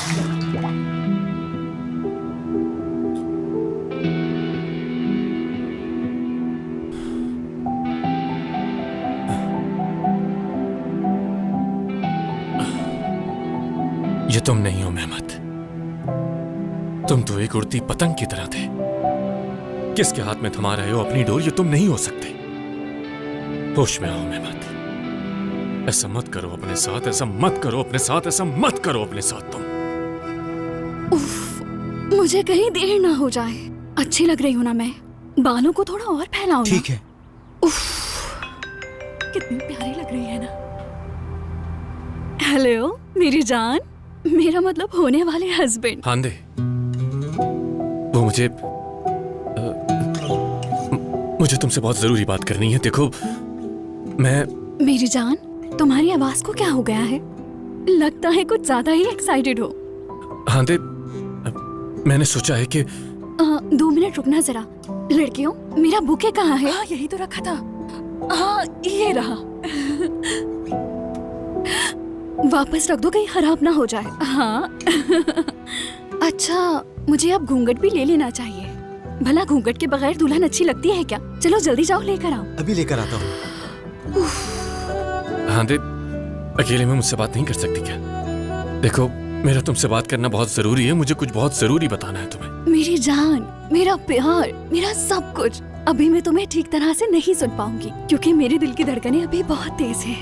ये तुम नहीं हो मेहमत, तुम तो एक उड़ती पतंग की तरह थे। किसके हाथ में थमा रहे हो अपनी डोर, ये तुम नहीं हो सकते। होश में आओ मेहमत, ऐसा मत करो अपने साथ, ऐसा मत करो अपने साथ, ऐसा मत करो अपने साथ तुम। उफ, मुझे कहीं देर ना हो जाए। अच्छी लग रही हूँ ना मैं? बालों को थोड़ा और फैलाओ ना। ठीक है। उफ, कितनी प्यारी लग रही है ना। हेलो मेरी जान, मेरा मतलब होने वाले हस्बैंड। हांदे, वो मुझे तुमसे बहुत जरूरी बात करनी है। देखो मैं मेरी जान, तुम्हारी आवाज को क्या हो गया है? लगता है कुछ ज्यादा ही एक्साइटेड हो। हांदे, मैंने सोचा है कि 2 मिनट रुकना जरा। लड़कियों, मेरा बुके कहाँ है? हाँ, यही तो रखा था। हाँ, ये रहा। वापस रख दो, कहीं खराब ना हो जाए। हाँ। अच्छा, मुझे अब घूंघट भी ले लेना चाहिए। भला घूंघट के बगैर दुल्हन अच्छी लगती है क्या? चलो जल्दी जाओ, लेकर आओ। अभी लेकर आता हूँ। हांदे, अकेले में मुझसे बात नहीं कर सकती क्या? देखो, मेरा तुमसे बात करना बहुत जरूरी है। मुझे कुछ बहुत जरूरी बताना है तुम्हें। मेरी जान, मेरा प्यार, मेरा सब कुछ। अभी मैं तुम्हें ठीक तरह से नहीं सुन पाऊंगी क्योंकि मेरे दिल की धड़कनें अभी बहुत तेज है।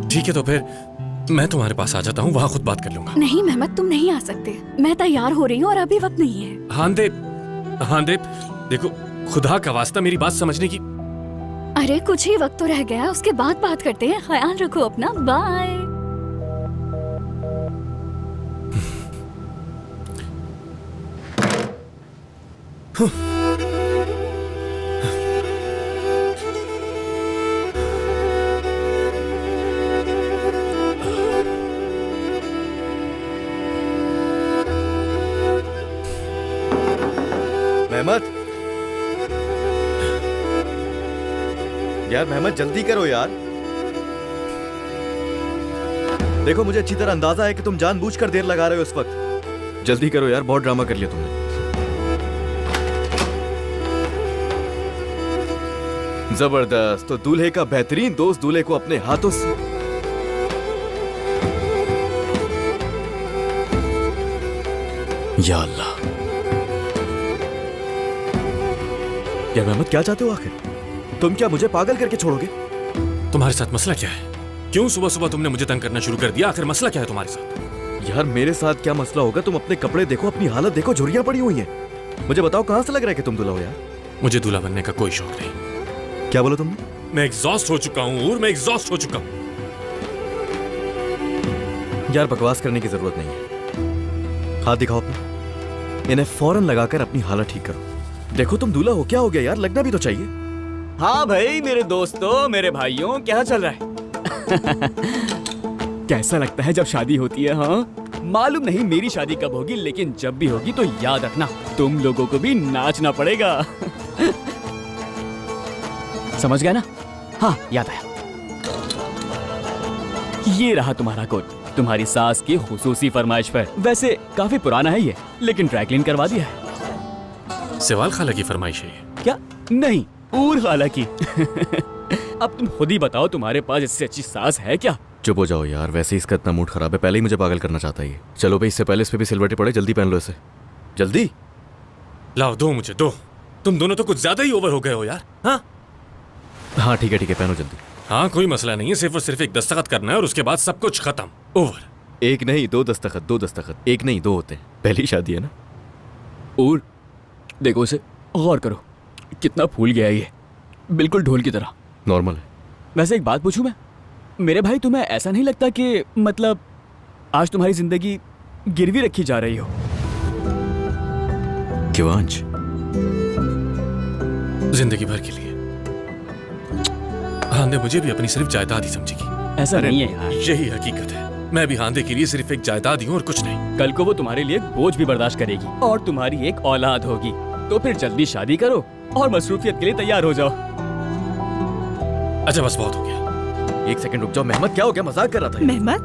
ठीक है, तो फिर मैं तुम्हारे पास आ जाता हूँ, वहाँ खुद बात कर लूंगा। नहीं मेहमत, तुम नहीं आ सकते। मैं तैयार हो रही हूँ और अभी वक्त नहीं है। हांदे, हांदे, देखो, खुदा का वास्ता मेरी बात समझने की। अरे कुछ ही वक्त तो रह गया, उसके बाद बात करते हैं। ख्याल रखो अपना। बाय। मेहमत, यार मेहमत जल्दी करो यार। देखो, मुझे अच्छी तरह अंदाजा है कि तुम जानबूझकर देर लगा रहे हो इस वक्त। जल्दी करो यार, बहुत ड्रामा कर लिया तुमने। जबरदस्त। तो दूल्हे का बेहतरीन दोस्त दूल्हे को अपने हाथों से या अल्लाह। यार मेहमत, क्या चाहते हो आखिर? तुम क्या मुझे पागल करके छोड़ोगे? तुम्हारे साथ मसला क्या है? क्यों सुबह सुबह तुमने मुझे तंग करना शुरू कर दिया? आखिर मसला क्या है तुम्हारे साथ? यार मेरे साथ क्या मसला होगा? तुम अपने कपड़े देखो, अपनी हालत देखो, झुर्रियां पड़ी हुई हैं। मुझे बताओ, कहां से लग रहा है कि तुम दूल्हा हो यार? मुझे दूल्हा बनने का कोई शौक नहीं। क्या बोला तुमने? मैं एग्जॉस्ट हो चुका हूँ और मैं एग्जॉस्ट हो चुका हूँ। यार बकवास करने की जरूरत नहीं है। हाथ दिखाओ अपना। इन्हें फौरन लगाकर अपनी हालत ठीक करो। देखो, तुम दूल्हा हो। क्या हो गया यार? लगना भी तो चाहिए। हाँ भाई, मेरे दोस्तों, मेरे भाइयों, क्या चल रहा है? कैसा लगता है जब शादी होती है? हाँ, मालूम नहीं मेरी शादी कब होगी, लेकिन जब भी होगी तो याद रखना, तुम लोगों को भी नाचना पड़ेगा। समझ गया ना? हाँ, याद आया। ये रहा तुम्हारा कोट, तुम्हारी सास की खुसूसी फरमाइश पर। वैसे काफी पुराना है ये, लेकिन ड्राई क्लीन करवा दिया है। सेवाल खाला की फरमाइश है ये? क्या? नहीं, ऊर खाला की। अब तुम खुद ही बताओ, तुम्हारे पास इससे अच्छी सास है क्या? चुप हो जाओ यार, वैसे ही इसका इतना मूड खराब है, पहले ही मुझे पागल करना चाहता है ये। चलो भाई, इससे पहले इस पे भी सिलवटे पड़े। जल्दी पहन लो इसे, जल्दी। लाओ, दो मुझे, दो। तुम दोनों तो कुछ ज्यादा ही ओवर हो गए हो यार। हाँ हाँ ठीक है, पहनो जल्दी। हाँ, कोई मसला नहीं है, सिर्फ और सिर्फ एक दस्तखत करना है और उसके बाद सब कुछ खत्म, ओवर। एक नहीं, दो दस्तखत, दो दस्तखत। एक नहीं, दो होते हैं। पहली शादी है ना। और देखो इसे, गौर करो, कितना फूल गया है ये, बिल्कुल ढोल की तरह। नॉर्मल है। वैसे एक बात पूछूं मैं, मेरे भाई, तुम्हें ऐसा नहीं लगता कि मतलब आज तुम्हारी जिंदगी गिरवी रखी जा रही हो? किवांश, जिंदगी भर के लिए। हांदे मुझे भी अपनी सिर्फ जायदाद ही समझेगी। ऐसा नहीं है यार, यही हकीकत है। मैं भी हांदे के लिए सिर्फ एक जायदाद ही हूँ और कुछ नहीं। कल को वो तुम्हारे लिए बोझ भी बर्दाश्त करेगी और तुम्हारी एक औलाद होगी, तो फिर जल्दी शादी करो और मसरूफियत के लिए तैयार हो जाओ। अच्छा बस, बहुत हो गया। एक सेकंड रुक जाओ। मेहमत, क्या हो गया? मजाक कर रहा था। मेहमत,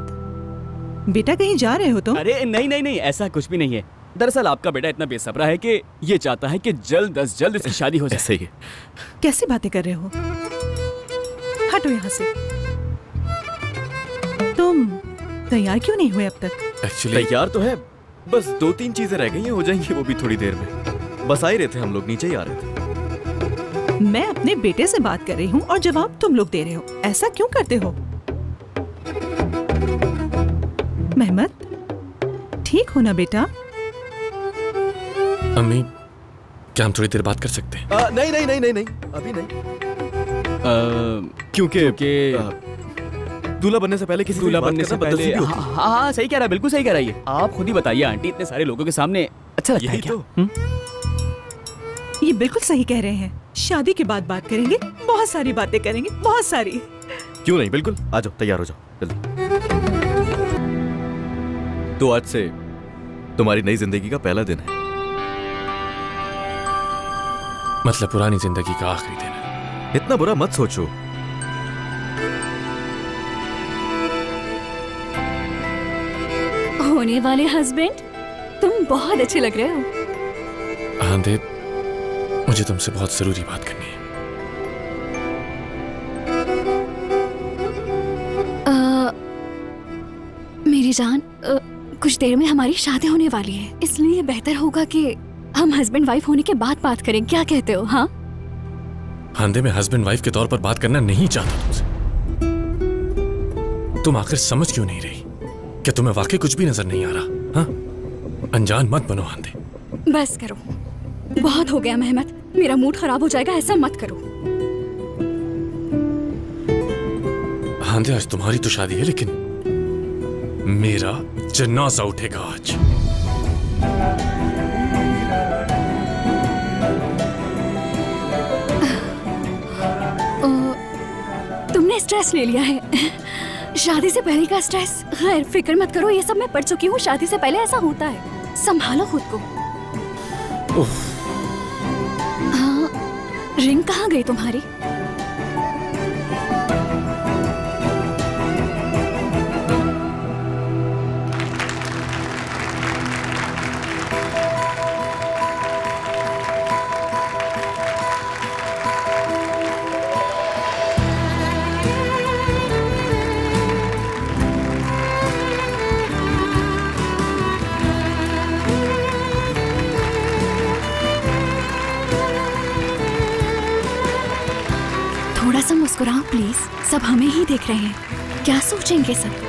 बेटा कहीं जा रहे हो तुम? अरे नहीं नहीं नहीं, ऐसा कुछ भी नहीं है। दरअसल आपका बेटा इतना बेसब्रा है कि ये चाहता है कि जल्द अज जल्द इसकी शादी हो जाए। ऐसे ही है। कैसी बातें कर रहे हो? हटो यहाँ से। तुम तैयार क्यों नहीं हुए अब तक? एक्चुअली तैयार तो है, बस 2-3 चीजें रह गई हैं, हो जाएंगी वो भी थोड़ी देर में। बस आ ही रहे थे हम लोग, नीचे ही आ रहे थे। मैं अपने बेटे से बात कर रही हूँ और जवाब तुम लोग दे रहे हो। ऐसा क्यों करते हो? मेहमत, ठीक हो ना बेटा? अम्मी, क्या हम थोड़ी देर बात कर सकते हैं? नहीं नहीं नहीं नहीं नहीं, अभी नहीं। क्योंकि दूल्हा बनने से पहले किसी दूल्हा से बात बनने से करना बदतमीजी पहले होती है। हाँ हाँ सही कह रहा है, बिल्कुल सही कह रहा है ये। आप खुद ही बताइए आंटी, इतने सारे लोगों के सामने अच्छा लगता है यही क्या? तो। ये बिल्कुल सही कह रहे हैं। शादी के बाद बात करेंगे, बहुत सारी बातें करेंगे, बहुत सारी। क्यों नहीं, बिल्कुल आ जाओ, तैयार हो जाओ जल्दी। तो आज से तुम्हारी नई जिंदगी का पहला दिन है। मतलब पुरानी जिंदगी का आखिरी दिन है। इतना बुरा मत सोचो। होने वाले हस्बैंड, तुम बहुत अच्छे लग रहे हो। हाँ देव, मुझे तुमसे बहुत जरूरी बात करनी है। मेरी जान, कुछ देर में हमारी शादी होने वाली है, इसलिए बेहतर होगा कि हम हस्बैंड वाइफ होने के बाद बात करें। क्या कहते हो? हाँ हांदे, मैं हस्बैंड वाइफ के तौर पर बात करना नहीं चाहता तुमसे। तुम आखिर समझ क्यों नहीं रही? क्या तुम्हें वाकई कुछ भी नजर नहीं आ रहा? हाँ, अनजान मत बनो हांदे। बस करो, बहुत हो गया मेहमत, मेरा मूड खराब हो जाएगा, ऐसा मत करो। हांदे, आज तुम्हारी तो शादी है, लेकिन मेरा जनाजा उठेगा आज। तुमने स्ट्रेस ले लिया है, शादी से पहले का स्ट्रेस। खैर फिक्र मत करो, ये सब मैं पढ़ चुकी हूँ। शादी से पहले ऐसा होता है, संभालो खुद को। उफ, हाँ, रिंग कहाँ गई तुम्हारी? थोड़ा सा मुस्कुराओ प्लीज, सब हमें ही देख रहे हैं, क्या सोचेंगे सब?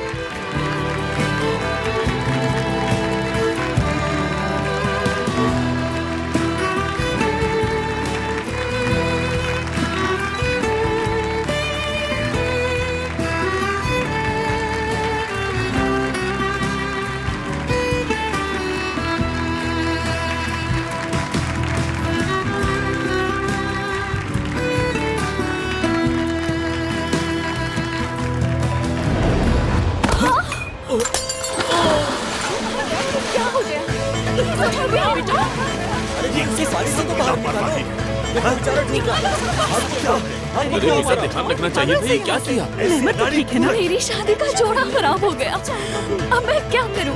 क्या हो गया? अरे ऐसा ध्यान रखना चाहिए था, ये क्या किया? मेहमत तो ठीक है ना? मेरी शादी का जोड़ा खराब हो गया, अब मैं क्या करूं?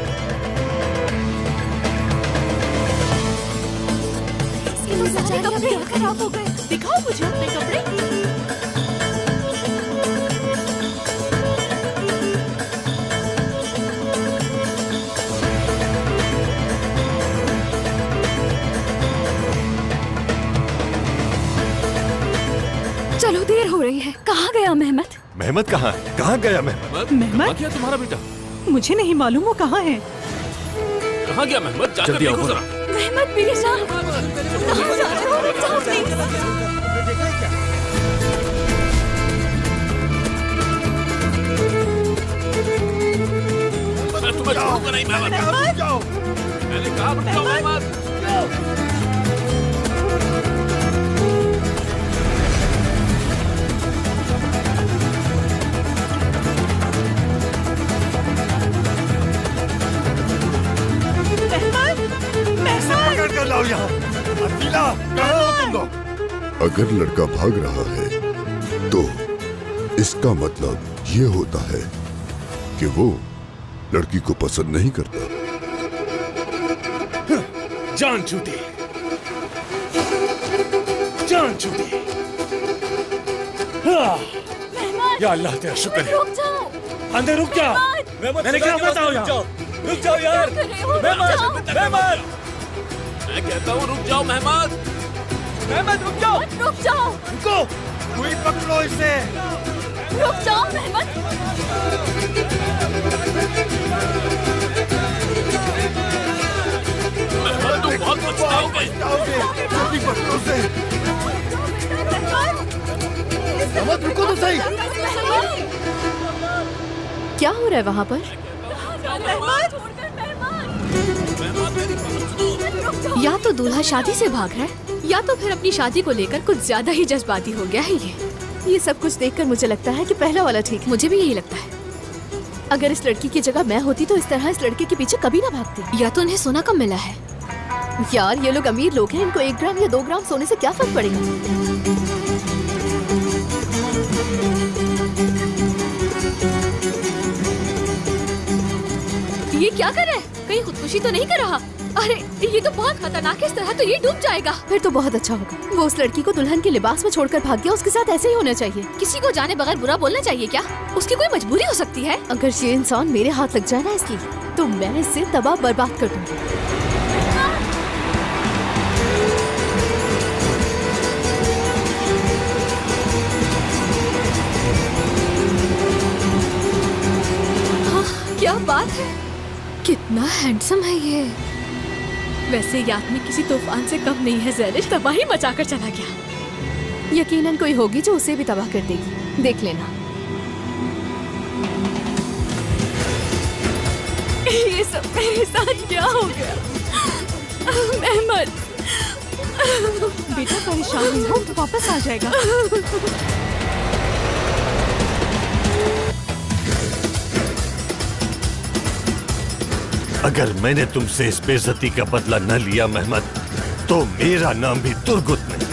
सारे कपड़े खराब हो गए, दिखाओ मुझे अपने कपड़े। चलो देर हो रही है, कहाँ गया मेहमत? मेहमत कहाँ है? कहाँ गया मेहमत? मेहमत? क्या तुम्हारा बेटा? मुझे नहीं मालूम वो कहाँ है। कहाँ गया मेहमत? जाकर जल्दी आओ, देखो जरा। मेहमत मेरी जान, कहाँ जा रहे हो? रुक जाओ प्लीज। मैं तुम्हें छोड़ूंगा नहीं मेहमत। मैंने कहा रुक जाओ मेहमत। पकड़ कर लाओ यहाँ। अकेला कहाँ हो तुम लोग? अगर लड़का भाग रहा है तो इसका मतलब ये होता है कि वो लड़की को पसंद नहीं करता। जान छूटी, जान छूटी। या अल्लाह तेरा शुक्र है। रुक जाओ। अंदर रुक जा। मैंने क्या बताओ यहाँ? रुक जाओ यार। मेहमद, मेहमद, मैं कहता हूँ रुक जाओ मेहमद। मेहमद रुक जाओ। रुक जाओ। रुको, कोई पकड़ो इसे। रुक जाओ मेहमद। तुम बहुत पछताओगे। जल्दी पकड़ो उसे। मेहमद रुको तो सही। क्या हो रहा है वहाँ पर? या तो दूल्हा शादी से भाग रहा है या तो फिर अपनी शादी को लेकर कुछ ज्यादा ही जज्बाती हो गया है ये सब कुछ देखकर मुझे लगता है कि पहला वाला ठीक। मुझे भी यही लगता है। अगर इस लड़की की जगह मैं होती तो इस तरह इस लड़के के पीछे कभी ना भागती। या तो उन्हें सोना कम मिला है। यार ये लोग अमीर लोग हैं, इनको 1 ग्राम या 2 ग्राम सोने से क्या फर्क पड़ेगा। ये क्या कर रहा है? कहीं खुदकुशी तो नहीं कर रहा? अरे ये तो बहुत खतरनाक है, इस तरह तो ये डूब जाएगा। फिर तो बहुत अच्छा होगा। वो उस लड़की को दुल्हन के लिबास में छोड़कर भाग गया, उसके साथ ऐसे ही होना चाहिए। किसी को जाने बगैर बुरा बोलना चाहिए क्या? उसकी कोई मजबूरी हो सकती है। अगर ये इंसान मेरे हाथ लग जाए ना इसलिए, तो मैं इसे तबाह बर्बाद कर दूंगी। हाँ, क्या बात है, कितना हैंडसम है ये। वैसे ये आदमी किसी तूफान से कम नहीं है ज़ैलिश, तबाही मचाकर चला गया। यकीनन कोई होगी जो उसे भी तबाह कर देगी, देख लेना। ये सब मेरे साथ क्या हो गया? मेहमद बेटा परेशान नहीं हो, तो वापस आ जाएगा। अगर मैंने तुमसे इस बेइज्जती का बदला न लिया मेहमद, तो मेरा नाम भी तुर्गुत नहीं।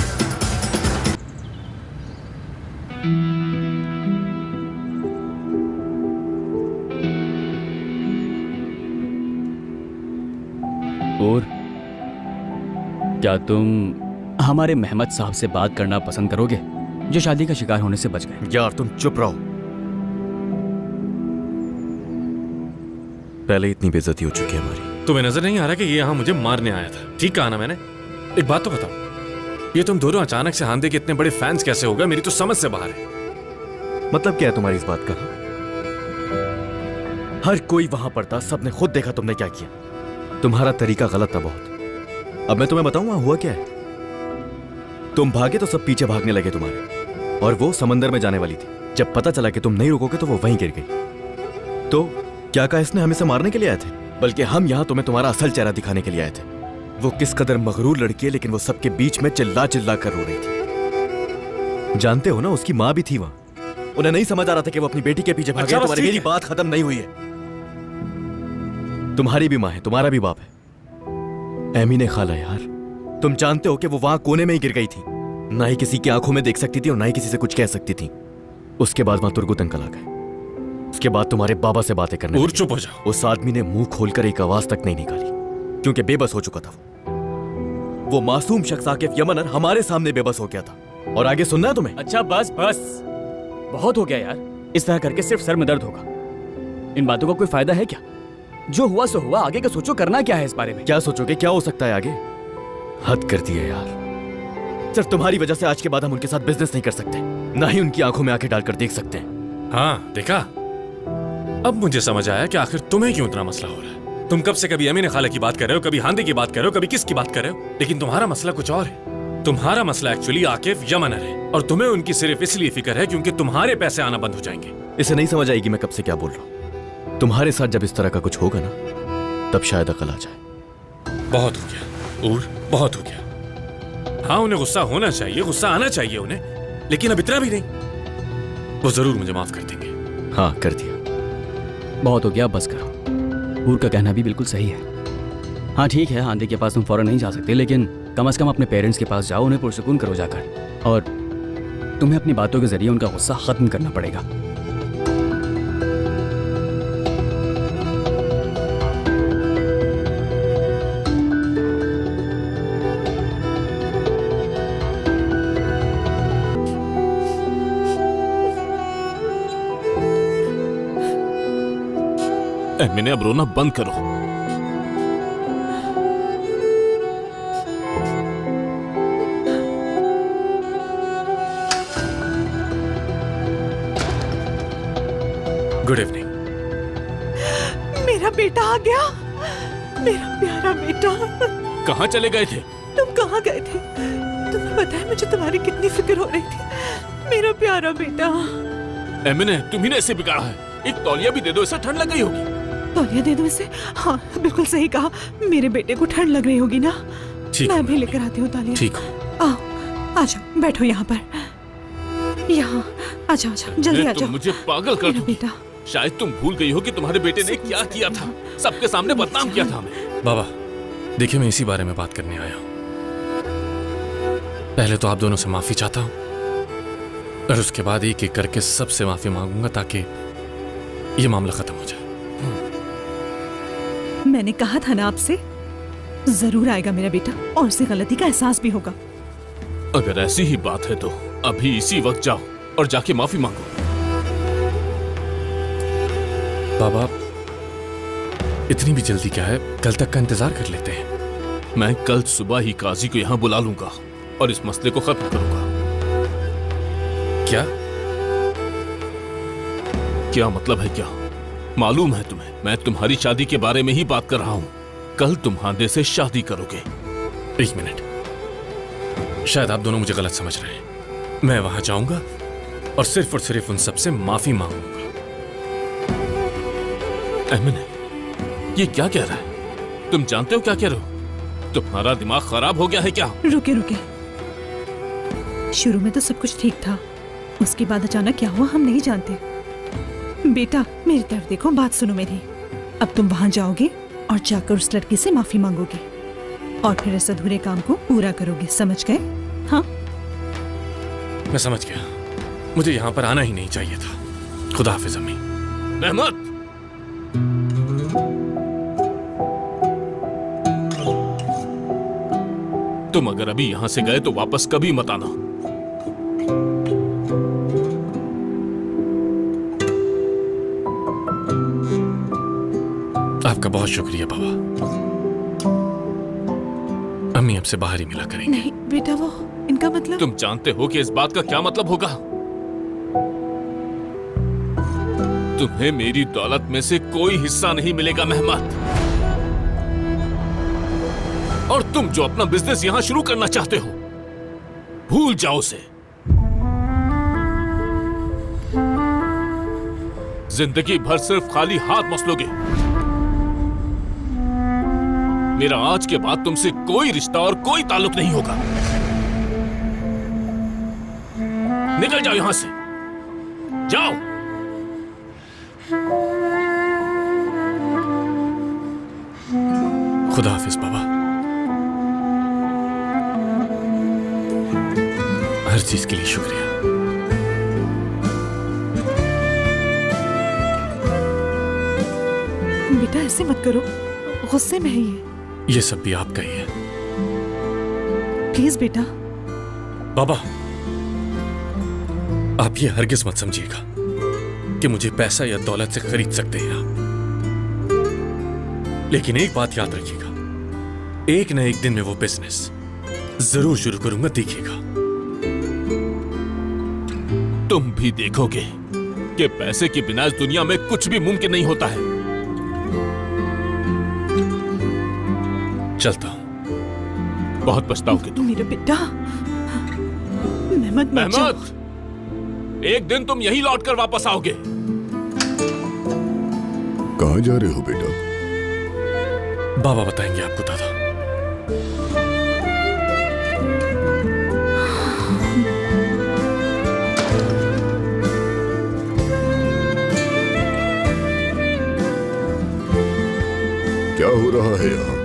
और क्या तुम हमारे मेहमद साहब से बात करना पसंद करोगे, जो शादी का शिकार होने से बच गए? यार तुम चुप रहो। पहले इतनी बेइज्जती हो चुकी है हमारी। तुम्हें नजर नहीं आ रहा कि ये यहाँ मुझे मारने आया था? ठीक कहा ना मैंने? एक बात तो बताओ, ये तुम दोनों अचानक से हांदे के इतने बड़े फैंस कैसे हो गए? मेरी तो समझ से बाहर है। मतलब क्या है तुम्हारी इस बात का? हर कोई वहां पर था, सबने खुद देखा तुमने क्या किया। तुम्हारा तरीका गलत था बहुत। अब मैं तुम्हें बताऊं वहां हुआ क्या है। तुम भागे तो सब पीछे भागने लगे तुम्हारे, और वो समंदर में जाने वाली थी। जब पता चला कि तुम नहीं रुकोगे तो वो वहीं गिर गई। तो क्या कहा इसने, हम इसे मारने के लिए आए थे? बल्कि हम यहाँ तुम्हें तुम्हारा असल चेहरा दिखाने के लिए आए थे। वो किस कदर मगरूर लड़की है, लेकिन वो सबके बीच में चिल्ला चिल्ला कर रो रही थी। जानते हो ना, उसकी माँ भी थी वहां। उन्हें नहीं समझ आ रहा था कि वो अपनी बेटी के पीछे भागे। अच्छा, तुम्हारी मेरी बात खत्म नहीं हुई है। तुम्हारी भी माँ है, तुम्हारा भी बाप है। एमी खाला यार, तुम जानते हो कि वो वहां कोने में ही गिर गई थी। ना ही किसी की आंखों में देख सकती थी और ना ही किसी से कुछ कह सकती थी। उसके बाद वहां तुर्गुत अंकल आ गए। उसके बाद तुम्हारे बाबा से बातें करने और लगे। चुप हो जाओ। उस आदमी ने मुंह खोलकर एक आवाज तक नहीं निकाली, क्योंकि बेबस हो चुका था वो मासूम शख्स आकिफ यमनर हमारे सामने बेबस हो गया था। और आगे सुनना है तुम्हें? अच्छा बस बस, बहुत हो गया यार। इस तरह करके सिर्फ सर में दर्द होगा। इन बातों का कोई फायदा है क्या? जो हुआ सो हुआ, आगे का सोचो। करना क्या है इस बारे में? क्या सोचोगे? क्या हो सकता है आगे? हद कर दी है यार। सिर्फ तुम्हारी वजह से आज के बाद हम उनके साथ बिजनेस नहीं कर सकते, ना ही उनकी आंखों में आंखें डालकर देख सकते हैं। हाँ देखा, अब मुझे समझ आया कि आखिर तुम्हें क्यों इतना मसला हो रहा है। तुम कब से कभी अमीन खाला की बात कर रहे हो, कभी हांदे की बात कर रहे हो, कभी किसकी बात कर रहे हो, लेकिन तुम्हारा मसला कुछ और है। तुम्हारा मसला एक्चुअली आकिफ यमनर है, और तुम्हें उनकी सिर्फ इसलिए फिक्र है क्योंकि तुम्हारे पैसे आना बंद हो जाएंगे। इसे नहीं समझ आएगी मैं कब से क्या बोल रहा हूं। तुम्हारे साथ जब इस तरह का कुछ होगा ना, तब शायद अकल आ जाए। बहुत हो गया और बहुत हो गया। हाँ, उन्हें गुस्सा होना चाहिए, गुस्सा आना चाहिए उन्हें, लेकिन अब इतना भी नहीं। वो जरूर मुझे माफ कर देंगे। हाँ, कर दिया। बहुत हो गया, बस करो। हूर का कहना भी बिल्कुल सही है। हाँ ठीक है, हांदे के पास तुम फौरन नहीं जा सकते, लेकिन कम से कम अपने पेरेंट्स के पास जाओ, उन्हें पुरसुकून करो जाकर। और तुम्हें अपनी बातों के जरिए उनका गुस्सा खत्म करना पड़ेगा। मैंने अब रोना बंद करो। Good evening. मेरा बेटा आ गया, मेरा प्यारा बेटा। कहाँ चले गए थे? तुम कहाँ गए थे? तुम्हें पता है मुझे तुम्हारी कितनी फिक्र हो रही थी, मेरा प्यारा बेटा। एमिने, तुम्ही ने इसे बिगाड़ा है। एक तौलिया भी दे दो, इसे ठंड लग गई होगी। तौलिया दे दो इसे। हाँ बिल्कुल सही कहा, मेरे बेटे को ठंड लग रही होगी ना। ठीक मैं हूँ, भी लेकर आती हूँ तौलिया। ठीक हो। आओ, आ जाओ, बैठो यहाँ पर। यहाँ आ जाओ, जल्दी आ तुम जाओ। मुझे पागल कर मेरा दोगी। बेटा। शायद तुम भूल गई हो कि तुम्हारे बेटे ने क्या किया था। सबके सामने बदनाम किया था हमें। बाबा देखिए, मैं इसी बारे में बात करने आया हूं। पहले तो आप दोनों से माफी चाहता हूं और उसके बाद एक एक करके सबसे माफी मांगूंगा ताकि ये मामला खत्म हो जाए। मैंने कहा था ना आपसे, जरूर आएगा मेरा बेटा और उसे गलती का एहसास भी होगा। अगर ऐसी ही बात है तो अभी इसी वक्त जाओ और जाके माफी मांगो। बाबा इतनी भी जल्दी क्या है, कल तक का इंतजार कर लेते हैं। मैं कल सुबह ही काजी को यहाँ बुला लूंगा और इस मसले को खत्म करूंगा। क्या मतलब है? क्या मालूम है तुम्हें? मैं तुम्हारी शादी के बारे में ही बात कर रहा हूँ। कल तुम हांदे से शादी करोगे। एक मिनट, शायद आप दोनों मुझे गलत समझ रहे हैं। मैं वहां जाऊंगा और सिर्फ उन सबसे माफी मांगूंगा। एमिने, ये क्या कह रहा है? तुम जानते हो क्या कह रहे हो? तुम्हारा दिमाग खराब हो गया है क्या? रुके रुके, शुरू में तो सब कुछ ठीक था, उसके बाद अचानक क्या हुआ हम नहीं जानते। बेटा मेरी तरफ देखो, बात सुनो मेरी। अब तुम वहां जाओगे और जाकर उस लड़की से माफी मांगोगे और फिर इस अधूरे काम को पूरा करोगे, समझ गए? हाँ मैं समझ गया, मुझे यहाँ पर आना ही नहीं चाहिए था। खुदा हाफिज अम्मी। रहमत, तुम अगर अभी यहां से गए तो वापस कभी मत आना। आपका बहुत शुक्रिया बाबा। अम्मी अब से बाहर ही मिला करेंगे। नहीं बेटा, वो इनका मतलब। तुम जानते हो कि इस बात का क्या मतलब होगा? तुम्हें मेरी दौलत में से कोई हिस्सा नहीं मिलेगा महमद। और तुम जो अपना बिजनेस यहां शुरू करना चाहते हो, भूल जाओ उसे। जिंदगी भर सिर्फ खाली हाथ मसलोगे। मेरा आज के बाद तुमसे कोई रिश्ता और कोई ताल्लुक नहीं होगा। निकल जाओ यहां से, जाओ। खुदा हाफिज बाबा। हर चीज के लिए शुक्रिया। बेटा ऐसे मत करो, गुस्से में है ये सब भी आपका ही है प्लीज बेटा। बाबा। आप ये हरगिज मत समझिएगा कि मुझे पैसा या दौलत से खरीद सकते हैं आप। लेकिन एक बात याद रखिएगा, एक न एक दिन में वो बिजनेस जरूर शुरू करूंगा, देखिएगा। तुम भी देखोगे कि पैसे के बिना इस दुनिया में कुछ भी मुमकिन नहीं होता है। चलता हूं। बहुत पछताओगे तुम। मेरा बेटा। मेहमद मत जाओ। महमद, एक दिन तुम यही लौट कर वापस आओगे। कहाँ जा रहे हो बेटा? बाबा बताएंगे आपको दादा। क्या हो रहा है यहाँ?